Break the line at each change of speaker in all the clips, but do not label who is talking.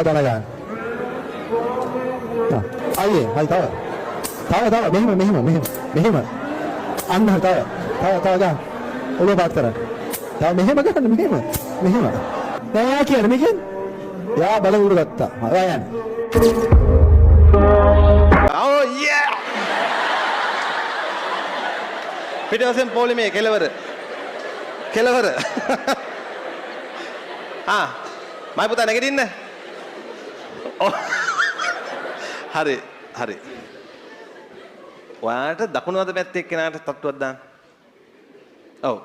තව ගන්න. අයියේ හරි තව. මෙහෙම. අන්න තව ගන්න. ඔළුව පාත් කරන්න. තව මෙහෙම ගන්න මෙහෙම. දැන් යා කියන්නේ මෙහෙම. යා බල උඩ ගත්තා. හරි යන්න.
Oh yeah! පිටවසෙන් පොලිමේ කෙලවර. මයි පුතා නැගිටින්න. හරි. ඔයාට දකුණු අත පැත්තේ එක්කෙනාට තට්ටුවක් දාන්න. ඔව්.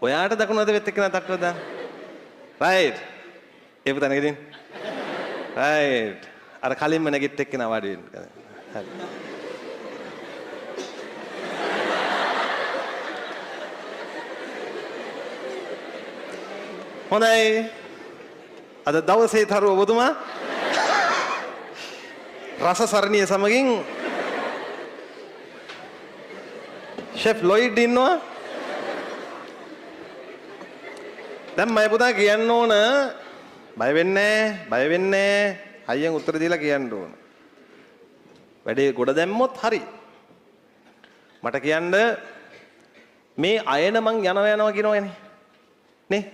ඔයාට දකුණු අත පැත්තේ එක්කෙනාට තට්ටුවක් දාන්න. රයිට්. ඒ පුතා නැගිටින්න. රයිට්. අර කලින්ම නැගිට එක්කෙනා වාඩි වෙන්න. හරි. හොඳයි. අද දවසේ තරුව ඔබතුමා රස සරණිය සමගින් ෂෙෆ් ලොයිඩ් ඉන්නවා. දැන් මම පුතා කියන්න ඕන බය වෙන්නේ අයියෙන් උත්තර දීලා කියන්න ඕන. වැඩේ ගොඩ දැම්මොත් හරි. මට කියන්න මේ අයන මං යනවා කියනවනේ. නේ?